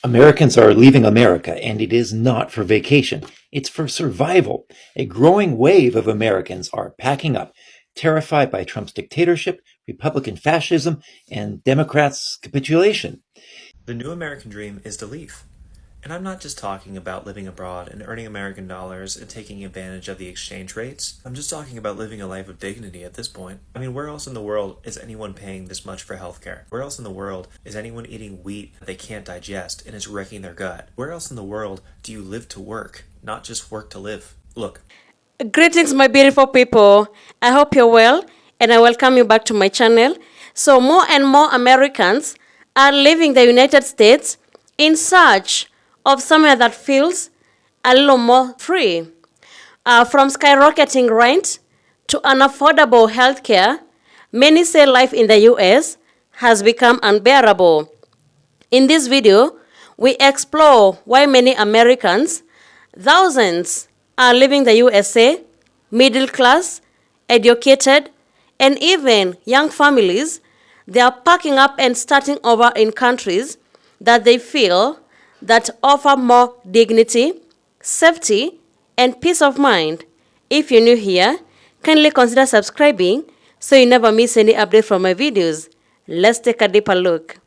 Americans are leaving America, and it is not for vacation. It's for survival. A growing wave of Americans are packing up, terrified by Trump's dictatorship, Republican fascism, and Democrats' capitulation. The new American dream is to leave. And I'm not just talking about living abroad and earning American dollars and taking advantage of the exchange rates. I'm just talking about living a life of dignity at this point. I mean, where else in the world is anyone paying this much for healthcare? Where else in the world is anyone eating wheat that they can't digest and is wrecking their gut? Where else in the world do you live to work, not just work to live? Look. Greetings, my beautiful people. I hope you're well, and I welcome you back to my channel. So more and more Americans are leaving the United States in search of somewhere that feels a little more free. From skyrocketing rent to unaffordable healthcare, many say life in the US has become unbearable. In this video, we explore why many Americans, thousands, are leaving the USA, middle class, educated, and even young families. They are packing up and starting over in countries that they feel that offer more dignity, safety, and peace of mind. If you're new here, kindly consider subscribing so you never miss any update from my videos. Let's take a deeper look.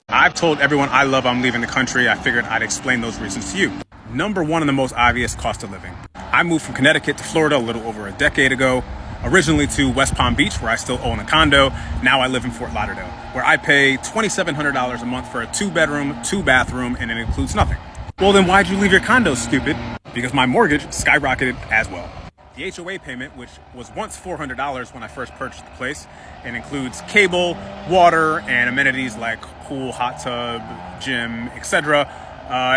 I've told everyone I love I'm leaving the country. I figured I'd explain those reasons to you. Number one and the most obvious, cost of living. I moved from Connecticut to Florida a little over a decade ago, originally to West Palm Beach, where I still own a condo. Now I live in Fort Lauderdale, where I pay $2,700 a month for a 2-bedroom, 2-bathroom, and it includes nothing. Well, then why'd you leave your condo, stupid? Because my mortgage skyrocketed as well. The HOA payment, which was once $400 when I first purchased the place, and includes cable, water, and amenities like pool, hot tub, gym, etc.,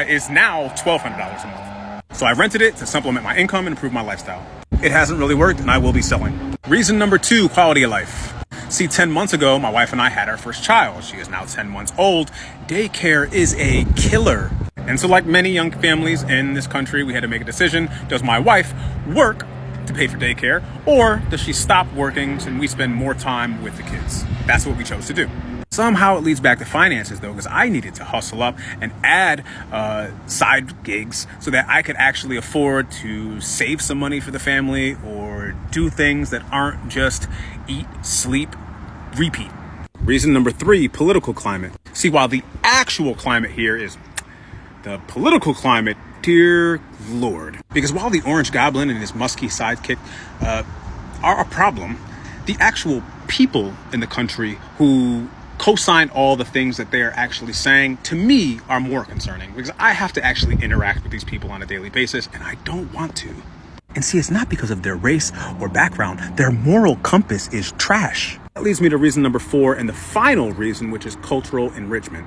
is now $1,200 a month. So I rented it to supplement my income and improve my lifestyle. It hasn't really worked, and I will be selling. Reason number two, quality of life. See, 10 months ago, my wife and I had our first child. She is now 10 months old. Daycare is a killer. And so like many young families in this country, we had to make a decision. Does my wife work to pay for daycare, or does she stop working and we spend more time with the kids? That's what we chose to do. Somehow it leads back to finances though, because I needed to hustle up and add side gigs so that I could actually afford to save some money for the family or do things that aren't just eat, sleep, repeat. Reason number three, political climate. See, while the actual climate here is the political climate, dear Lord. Because while the Orange Goblin and his musky sidekick are a problem, the actual people in the country who co-sign all the things that they're actually saying, to me, are more concerning. Because I have to actually interact with these people on a daily basis, and I don't want to. And see, it's not because of their race or background. Their moral compass is trash. That leads me to reason number four, and the final reason, which is cultural enrichment.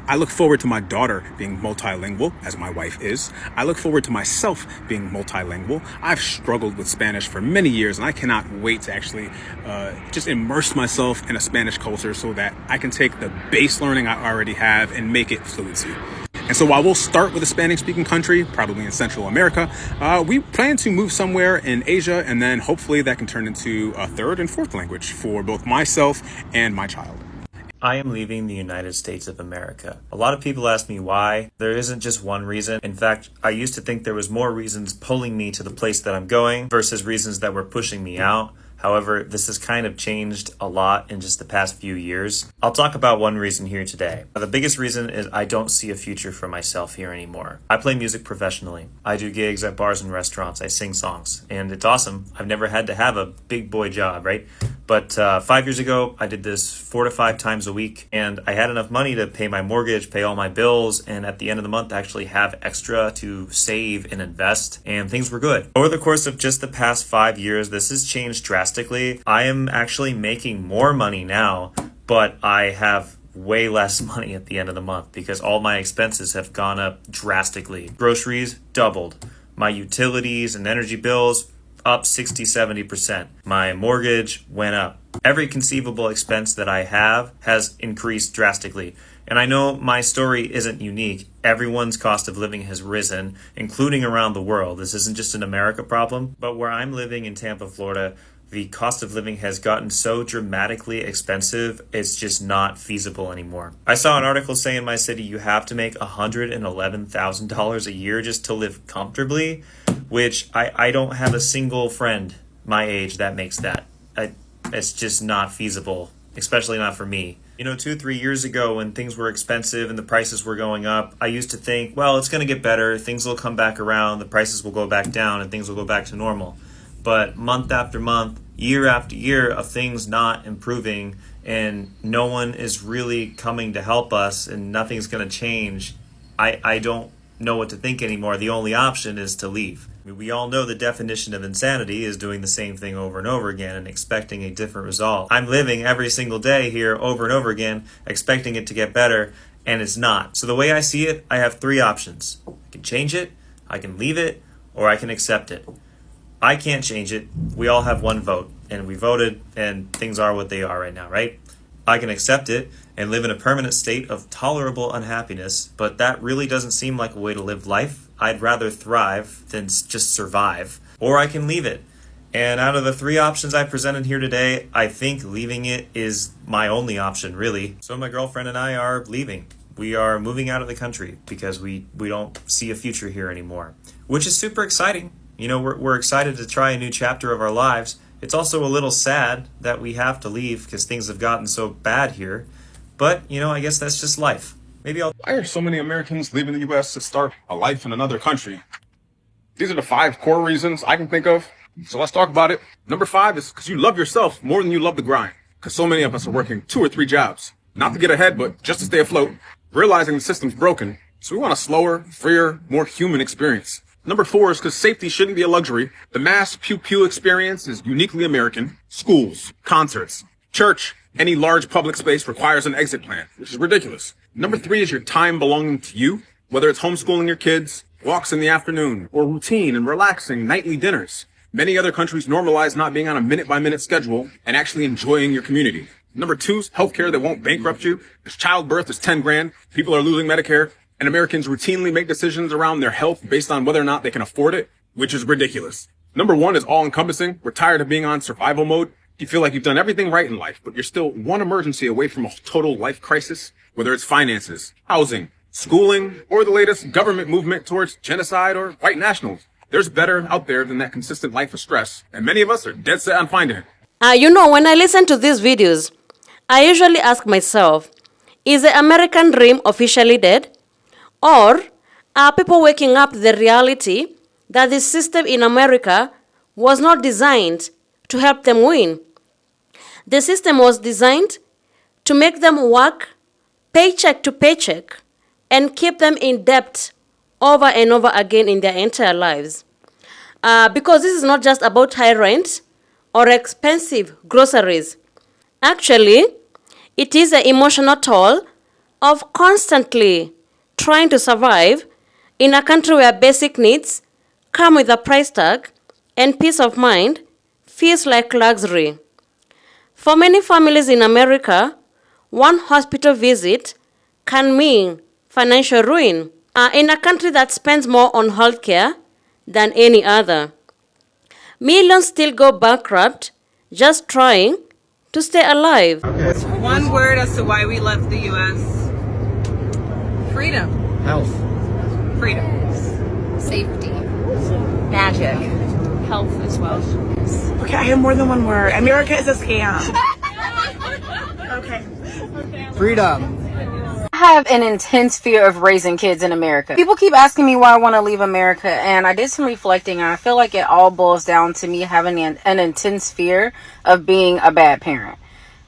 I look forward to my daughter being multilingual, as my wife is. I look forward to myself being multilingual. I've struggled with Spanish for many years, and I cannot wait to actually just immerse myself in a Spanish culture so that I can take the base learning I already have and make it fluency. And so while we'll start with a Spanish-speaking country, probably in Central America, we plan to move somewhere in Asia, and then hopefully that can turn into a third and fourth language for both myself and my child. I am leaving the United States of America. A lot of people ask me why. There isn't just one reason. In fact, I used to think there was more reasons pulling me to the place that I'm going versus reasons that were pushing me out. However, this has kind of changed a lot in just the past few years. I'll talk about one reason here today. The biggest reason is I don't see a future for myself here anymore. I play music professionally. I do gigs at bars and restaurants. I sing songs, and it's awesome. I've never had to have a big boy job, right? But 5 years ago, I did this 4 to 5 times a week, and I had enough money to pay my mortgage, pay all my bills, and at the end of the month, actually have extra to save and invest, and things were good. Over the course of just the past 5 years, this has changed drastically. I am actually making more money now, but I have way less money at the end of the month because all my expenses have gone up drastically. Groceries doubled. My utilities and energy bills up 60-70%. My mortgage went up. Every conceivable expense that I have has increased drastically. And I know my story isn't unique. Everyone's cost of living has risen, including around the world. This isn't just an America problem, but where I'm living in Tampa, Florida, The cost of living has gotten so dramatically expensive, it's just not feasible anymore. I saw an article saying in my city you have to make $111,000 a year just to live comfortably, which I don't have a single friend my age that makes that. It's just not feasible, especially not for me. 2-3 years ago when things were expensive and the prices were going up, I used to think, well, it's going to get better, things will come back around, the prices will go back down, and things will go back to normal. But month after month, year after year of things not improving, and no one is really coming to help us, and nothing's going to change, I don't know what to think anymore. The only option is to leave. We all know the definition of insanity is doing the same thing over and over again and expecting a different result. I'm living every single day here over and over again, expecting it to get better, and it's not. So the way I see it, I have 3 options. I can change it, I can leave it, or I can accept it. I can't change it. We all have one vote, and we voted, and things are what they are right now, right? I can accept it and live in a permanent state of tolerable unhappiness, but that really doesn't seem like a way to live life. I'd rather thrive than just survive. Or I can leave it. And out of the 3 options I presented here today, I think leaving it is my only option, really. So my girlfriend and I are leaving. We are moving out of the country because we don't see a future here anymore, which is super exciting. We're excited to try a new chapter of our lives. It's also a little sad that we have to leave because things have gotten so bad here. But, I guess that's just life. Why are so many Americans leaving the U.S. to start a life in another country? These are the 5 core reasons I can think of. So let's talk about it. Number 5 is because you love yourself more than you love the grind. Because so many of us are working 2 or 3 jobs. Not to get ahead, but just to stay afloat. Realizing the system's broken. So we want a slower, freer, more human experience. Number 4 is because safety shouldn't be a luxury. The mass pew-pew experience is uniquely American. Schools, concerts, church, any large public space requires an exit plan, which is ridiculous. Number 3 is your time belonging to you, whether it's homeschooling your kids, walks in the afternoon, or routine and relaxing nightly dinners. Many other countries normalize not being on a minute-by-minute schedule and actually enjoying your community. Number 2 is healthcare that won't bankrupt you. Because childbirth is 10 grand, people are losing Medicare, and Americans routinely make decisions around their health based on whether or not they can afford it, which is ridiculous. Number 1 is all-encompassing. We're tired of being on survival mode. You feel like you've done everything right in life, but you're still one emergency away from a total life crisis, whether it's finances, housing, schooling, or the latest government movement towards genocide or white nationals. There's better out there than that consistent life of stress, and many of us are dead set on finding it. When I listen to these videos, I usually ask myself, is the American dream officially dead? Or are people waking up to the reality that the system in America was not designed to help them win? The system was designed to make them work paycheck to paycheck and keep them in debt over and over again in their entire lives. Because this is not just about high rent or expensive groceries. Actually, it is the emotional toll of constantly trying to survive in a country where basic needs come with a price tag and peace of mind feels like luxury. For many families in America, one hospital visit can mean financial ruin in a country that spends more on healthcare than any other. Millions still go bankrupt just trying to stay alive. One word as to why we left the U.S. Freedom. Health. Freedom. Safety. Magic. Health as well. Okay, I have more than one word. America is a scam. Okay. Freedom. I have an intense fear of raising kids in America. People keep asking me why I want to leave America, and I did some reflecting, and I feel like it all boils down to me having an intense fear of being a bad parent.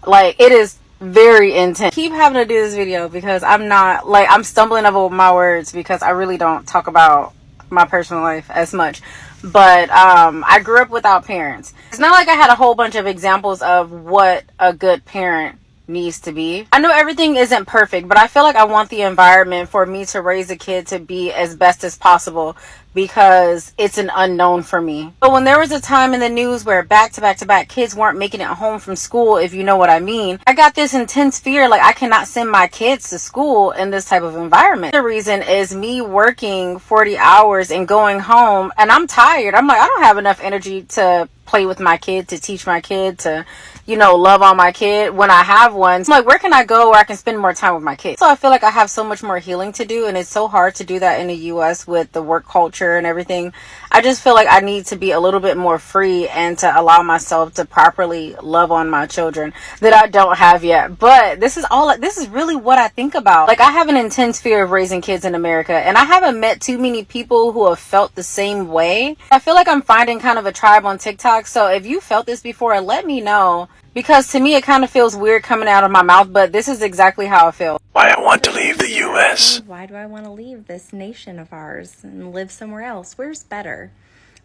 Like, it is very intense. I keep having to do this video because I'm stumbling over my words because I really don't talk about my personal life as much. But I grew up without parents. It's not like I had a whole bunch of examples of what a good parent needs to be. I know everything isn't perfect, but I feel like I want the environment for me to raise a kid to be as best as possible because it's an unknown for me. But when there was a time in the news where back to back kids weren't making it home from school, if you know what I mean, I got this intense fear like I cannot send my kids to school in this type of environment. The reason is me working 40 hours and going home and I'm tired. I'm like, I don't have enough energy to play with my kid, to teach my kid, to, love on my kid when I have one. I'm like, where can I go where I can spend more time with my kids? So I feel like I have so much more healing to do, and it's so hard to do that in the US with the work culture and everything. I just feel like I need to be a little bit more free and to allow myself to properly love on my children that I don't have yet. But this is really what I think about. Like, I have an intense fear of raising kids in America, and I haven't met too many people who have felt the same way. I feel like I'm finding kind of a tribe on TikTok. So if you felt this before, let me know, because to me it kind of feels weird coming out of my mouth, but this is exactly how I feel. Why I want to leave the US. Why do I want to leave this nation of ours and live somewhere else? Where's better?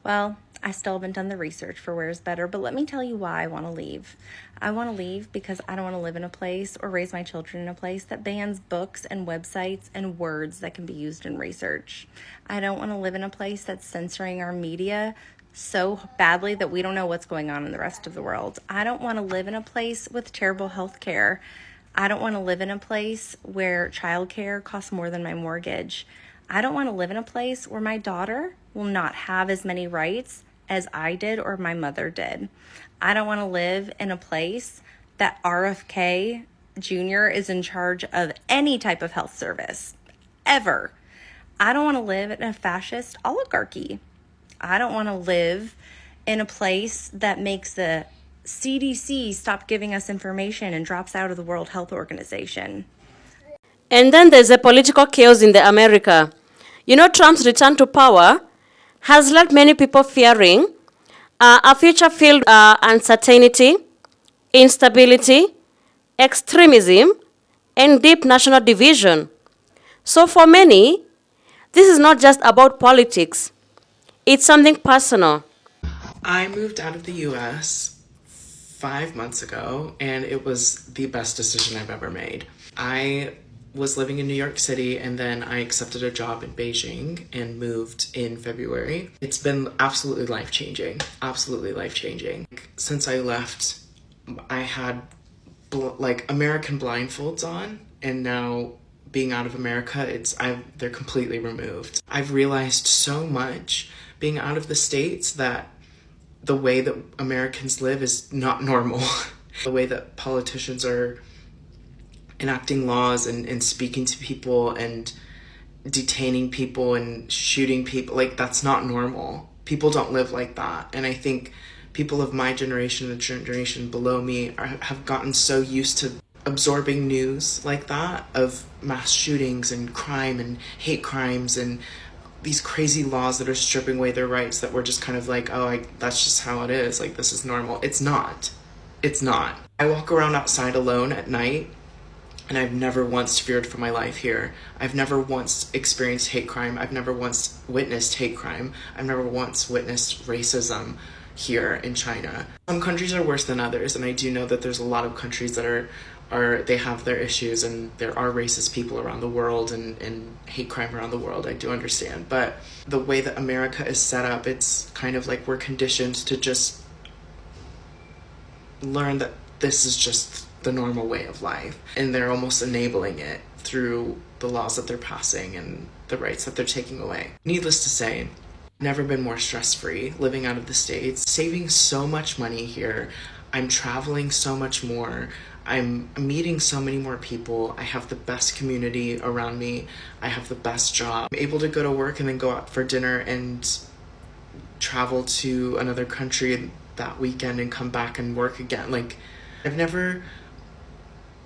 Well, I still haven't done the research for where's better, but let me tell you why I want to leave. I want to leave because I don't want to live in a place or raise my children in a place that bans books and websites and words that can be used in research. I don't want to live in a place that's censoring our media so badly that we don't know what's going on in the rest of the world. I don't want to live in a place with terrible health care. I don't want to live in a place where childcare costs more than my mortgage. I don't want to live in a place where my daughter will not have as many rights as I did or my mother did. I don't want to live in a place that RFK Jr. is in charge of any type of health service, ever. I don't want to live in a fascist oligarchy. I don't want to live in a place that makes the CDC stop giving us information and drops out of the World Health Organization. And then there's a political chaos in the America. Trump's return to power has left many people fearing a future filled uncertainty, instability, extremism, and deep national division. So for many, this is not just about politics. It's something personal. I moved out of the US 5 months ago, and it was the best decision I've ever made. I was living in New York City, and then I accepted a job in Beijing and moved in February. It's been absolutely life-changing, absolutely life-changing. Since I left, I had American blindfolds on, and now being out of America, they're completely removed. I've realized so much being out of the States that the way that Americans live is not normal. The way that politicians are enacting laws and speaking to people and detaining people and shooting people, that's not normal. People don't live like that. And I think people of my generation and the generation below me have gotten so used to absorbing news like that, of mass shootings and crime and hate crimes and these crazy laws that are stripping away their rights, that we're just kind of that's just how it is. This is normal. It's not. It's not. I walk around outside alone at night, and I've never once feared for my life here. I've never once experienced hate crime. I've never once witnessed hate crime. I've never once witnessed racism here in China. Some countries are worse than others, and I do know that there's a lot of countries that they have their issues, and there are racist people around the world and hate crime around the world. I do understand. But the way that America is set up, it's kind of like we're conditioned to just learn that this is just the normal way of life, and they're almost enabling it through the laws that they're passing and the rights that they're taking away. Needless to say, never been more stress-free living out of the States, saving so much money here. I'm traveling so much more. I'm meeting so many more people. I have the best community around me. I have the best job. I'm able to go to work and then go out for dinner and travel to another country that weekend and come back and work again. I've never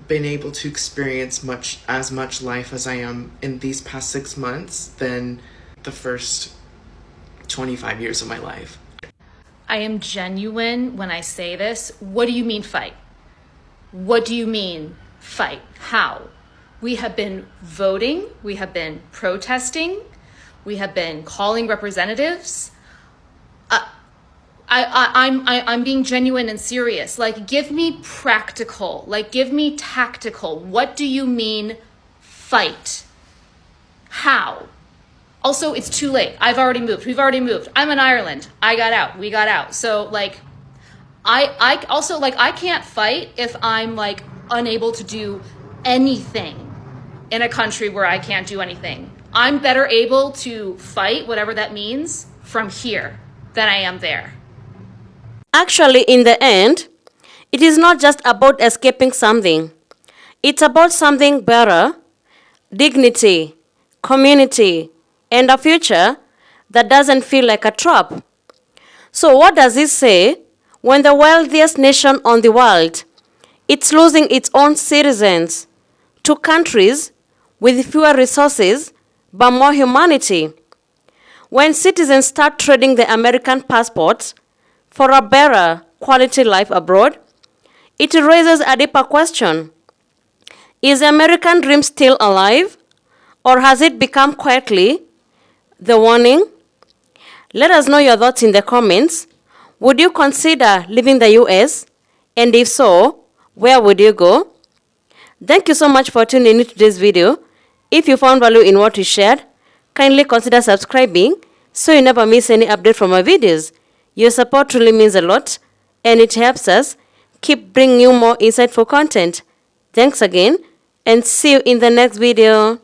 been able to experience as much life as I am in these past 6 months than the first 25 years of my life. I am genuine when I say this. What do you mean fight? What do you mean fight? How? We have been voting, we have been protesting, we have been calling representatives. I'm being genuine and serious. Give me practical, give me tactical. What do you mean fight? How? Also, it's too late. I've already moved. We've already moved. I'm in Ireland. I got out. We got out. So I can't fight if I'm unable to do anything in a country where I can't do anything. I'm better able to fight, whatever that means, from here than I am there. Actually, in the end, it is not just about escaping something. It's about something better, dignity, community, and a future that doesn't feel like a trap. So what does this say when the wealthiest nation on the world, it's losing its own citizens to countries with fewer resources but more humanity? When citizens start trading their American passports for a better quality life abroad, it raises a deeper question. Is the American dream still alive, or has it become quietly the warning? Let us know your thoughts in the comments. Would you consider leaving the US? And if so, where would you go? Thank you so much for tuning in to today's video. If you found value in what we shared, kindly consider subscribing so you never miss any update from our videos. Your support really means a lot, and it helps us keep bringing you more insightful content. Thanks again, and see you in the next video.